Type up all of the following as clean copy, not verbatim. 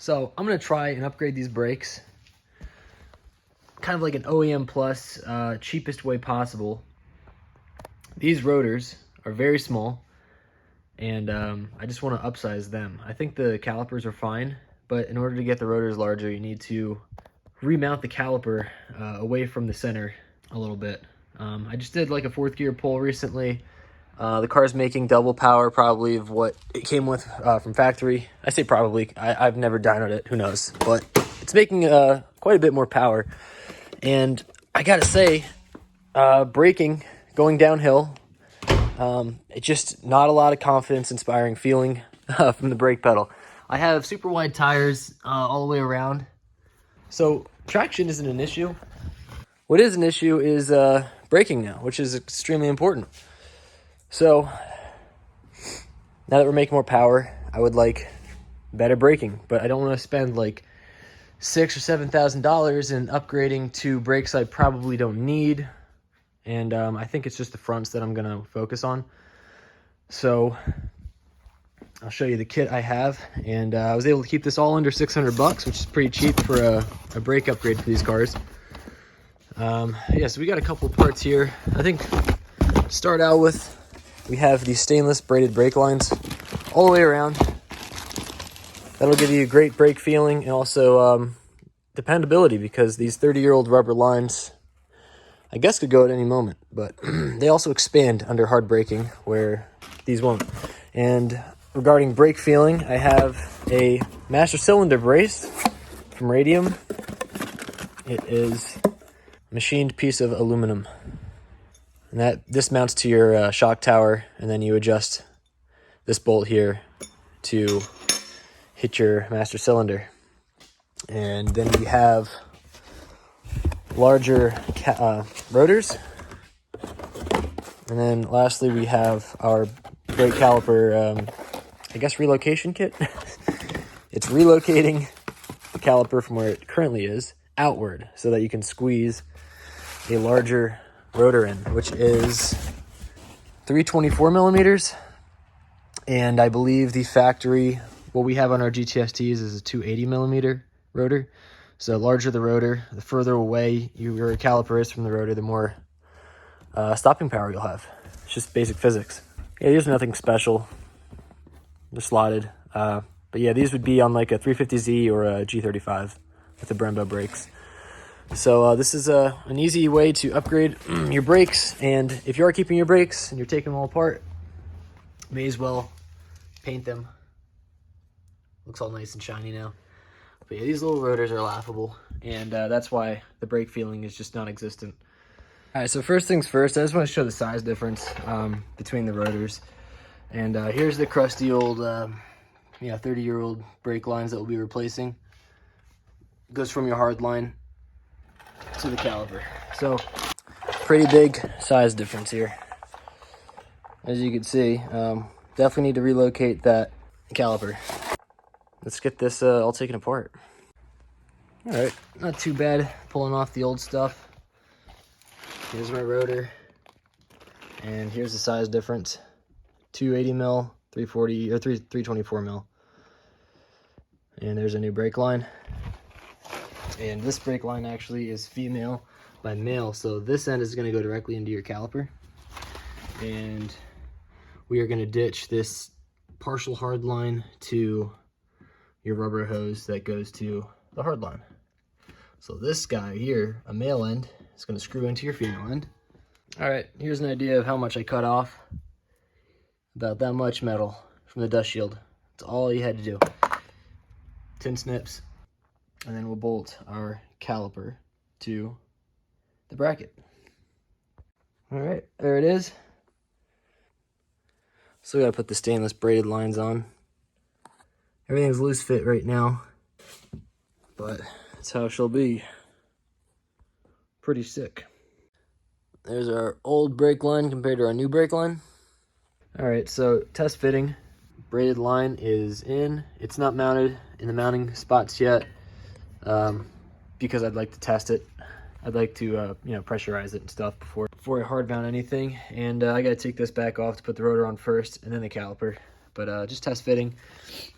So I'm gonna try and upgrade these brakes, kind of like an OEM plus, cheapest way possible. These rotors are very small, and I just want to upsize them. I think the calipers are fine, but in order to get the rotors larger, you need to remount the caliper away from the center a little bit. I just did like a 4th gear pull recently. The car's making double power probably of what it came with from factory. I say probably, I've never dynoed it, who knows, but it's making quite a bit more power. And I gotta say, braking, going downhill, it's just not a lot of confidence inspiring feeling from the brake pedal. I have super wide tires all the way around, so traction isn't an issue. What is an issue is braking now, which is extremely important. So now that we're making more power, I would like better braking, but I don't want to spend like $6,000 or $7,000 in upgrading to brakes I probably don't need. And I think it's just the fronts that I'm gonna focus on. So I'll show you the kit I have, and I was able to keep this all under 600 bucks, which is pretty cheap for a brake upgrade for these cars. Yeah, so we got a couple of parts here. I think to start out with, we have these stainless braided brake lines all the way around. That'll give you a great brake feeling and also dependability, because these 30-year-old rubber lines, I guess, could go at any moment, but they also expand under hard braking where these won't. And regarding brake feeling, I have a master cylinder brace from Radium. It is a machined piece of aluminum. And this mounts to your shock tower, and then you adjust this bolt here to hit your master cylinder. And then we have larger rotors. And then lastly, we have our brake caliper, I guess, relocation kit. It's relocating the caliper from where it currently is outward so that you can squeeze a larger rotor in, which is 324 millimeters. And I believe the factory, what we have on our GTSTs is a 280 millimeter rotor. So the larger the rotor, the further away your caliper is from the rotor, the more stopping power you'll have. It's just basic physics. Yeah, there's nothing special. They're slotted. But yeah, these would be on like a 350Z or a G35 with the Brembo brakes. So this is an easy way to upgrade your brakes. And if you are keeping your brakes and you're taking them all apart, may as well paint them. Looks all nice and shiny now. But yeah, these little rotors are laughable, and that's why the brake feeling is just non-existent. All right, so first things first, I just want to show the size difference between the rotors. And here's the crusty old, 30-year-old brake lines that we'll be replacing. It goes from your hard line to the caliper. So pretty big size difference here. As you can see, definitely need to relocate that caliper. Let's get this all taken apart. All right, not too bad pulling off the old stuff. Here's my rotor, and here's the size difference: 280 mil, 340 or 324 mil. And there's a new brake line. And this brake line actually is female by male, so this end is going to go directly into your caliper. And we are going to ditch this partial hard line to your rubber hose that goes to the hard line. So this guy here, a male end, is going to screw into your female end. All right, here's an idea of how much I cut off. About that much metal from the dust shield. That's all you had to do. 10 snips, and then we'll bolt our caliper to the bracket. All right, there it is. Still gotta put the stainless braided lines on. Everything's loose fit right now, but that's how she'll be. Pretty sick. There's our old brake line compared to our new brake line. All right, so test fitting. Braided line is in. It's not mounted in the mounting spots yet because I'd like to test it. I'd like to pressurize it and stuff before I hard mount anything. And I gotta take this back off to put the rotor on first and then the caliper. But just test fitting.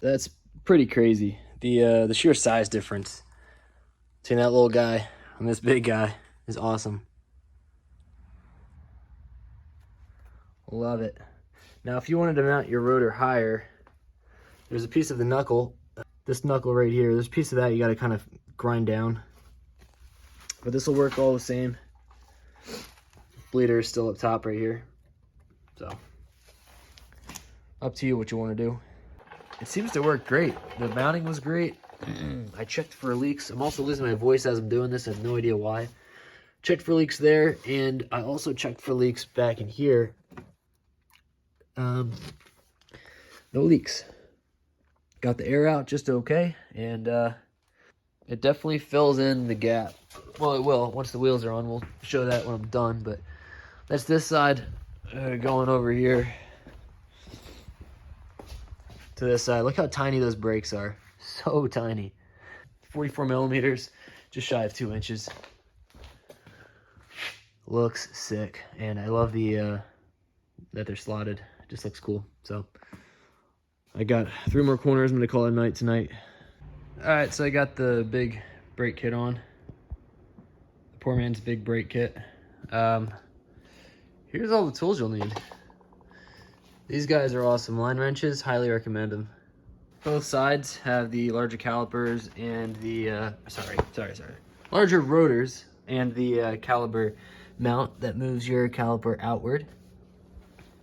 That's pretty crazy The sheer size difference between that little guy and this big guy is awesome. Love it. Now, if you wanted to mount your rotor higher, there's a piece of the knuckle, this knuckle right here. There's a piece of that you got to kind of grind down. But this will work all the same. Bleeder is still up top right here. So, up to you what you want to do. It seems to work great. The mounting was great. I checked for leaks. I'm also losing my voice as I'm doing this. I have no idea why. Checked for leaks there, and I also checked for leaks back in here. No leaks. Got the air out just okay, and it definitely fills in the gap. Well, it will. Once the wheels are on, we'll show that when I'm done, but that's this side going over here to this side. Look how tiny those brakes are. So tiny. 44 millimeters, just shy of 2 inches. Looks sick, and I love the that they're slotted. It just looks cool. So I got 3 more corners. I'm gonna call it a night tonight. All right, so I got the big brake kit on. The poor man's big brake kit. Here's all the tools you'll need. These guys are awesome. Line wrenches, highly recommend them. Both sides have the larger calipers and the, larger rotors and the caliper mount that moves your caliper outward.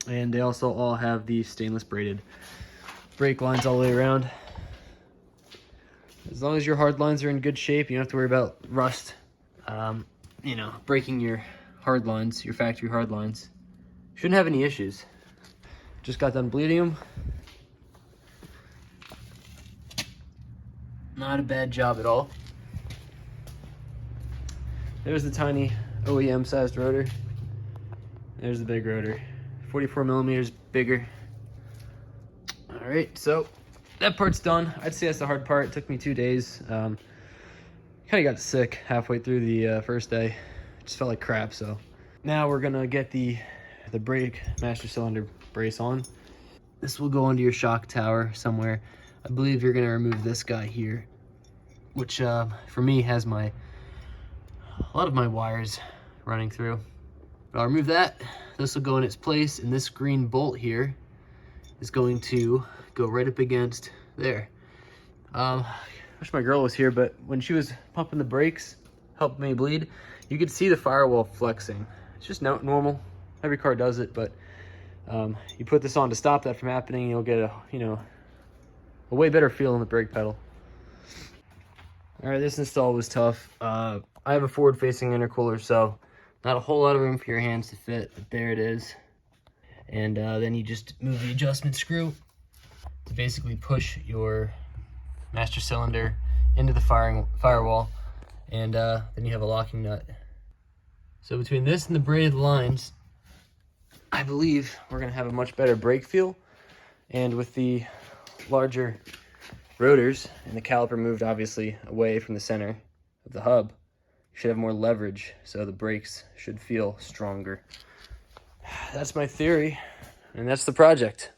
And they also all have the stainless braided brake lines all the way around. As long as your hard lines are in good shape, you don't have to worry about rust, you know, breaking your hard lines, your factory hard lines. Shouldn't have any issues. Just got done bleeding them. Not a bad job at all. There's the tiny OEM sized rotor. There's the big rotor. 44 millimeters bigger. All right, so that part's done. I'd say that's the hard part. It took me 2 days. Kind of got sick halfway through the first day. Just felt like crap, so. Now we're gonna get the brake master cylinder brace on. This will go onto your shock tower somewhere. I believe you're gonna remove this guy here, which for me has a lot of my wires running through. But I'll remove that. This will go in its place, and this green bolt here is going to go right up against there. Wish my girl was here, but when she was pumping the brakes, helping me bleed, you could see the firewall flexing. It's just normal. Every car does it, but you put this on to stop that from happening, you'll get a way better feel in the brake pedal. All right, this install was tough. I have a forward-facing intercooler, so not a whole lot of room for your hands to fit, but there it is. And then you just move the adjustment screw to basically push your master cylinder into the firewall, and then you have a locking nut. So between this and the braided lines, I believe we're gonna have a much better brake feel. And with the larger rotors and the caliper moved obviously away from the center of the hub, you should have more leverage, so the brakes should feel stronger. That's my theory, and that's the project.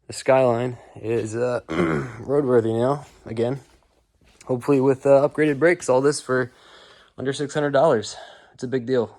The Skyline is roadworthy now, again. Hopefully with upgraded brakes, all this for under $600. It's a big deal.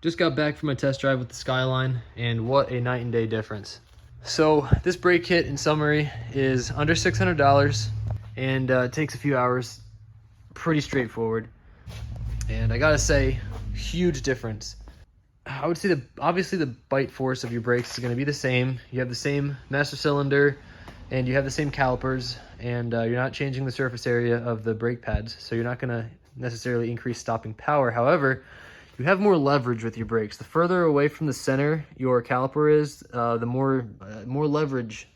Just got back from a test drive with the Skyline, and what a night and day difference. So this brake kit, in summary, is under $600, and it takes a few hours. Pretty straightforward. And I gotta say, huge difference. I would say that obviously the bite force of your brakes is gonna be the same. You have the same master cylinder, and you have the same calipers, and you're not changing the surface area of the brake pads, so you're not gonna necessarily increase stopping power. However, you have more leverage with your brakes. The further away from the center your caliper is, the more leverage.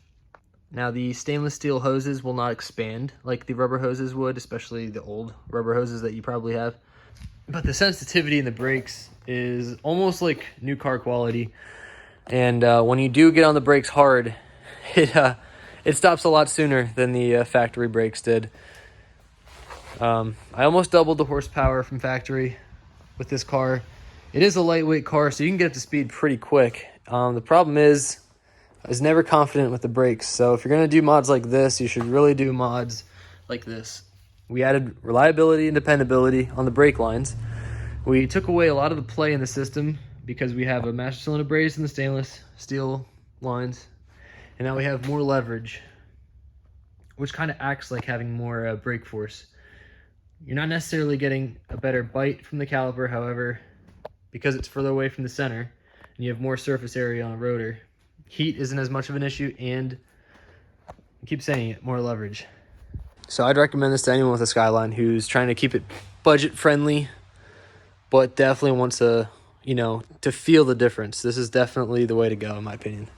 Now, the stainless steel hoses will not expand like the rubber hoses would, especially the old rubber hoses that you probably have. But the sensitivity in the brakes is almost like new car quality. And when you do get on the brakes hard, it stops a lot sooner than the factory brakes did. I almost doubled the horsepower from factory with this car. It is a lightweight car, so you can get up to speed pretty quick. The problem is, I was never confident with the brakes. So if you're gonna do mods like this, you should really do mods like this. We added reliability and dependability on the brake lines. We took away a lot of the play in the system because we have a master cylinder brace in the stainless steel lines, and now we have more leverage, which kind of acts like having more brake force. You're not necessarily getting a better bite from the caliper, however, because it's further away from the center and you have more surface area on a rotor, heat isn't as much of an issue, and I keep saying it, more leverage. So I'd recommend this to anyone with a Skyline who's trying to keep it budget friendly, but definitely wants to, to feel the difference. This is definitely the way to go, in my opinion.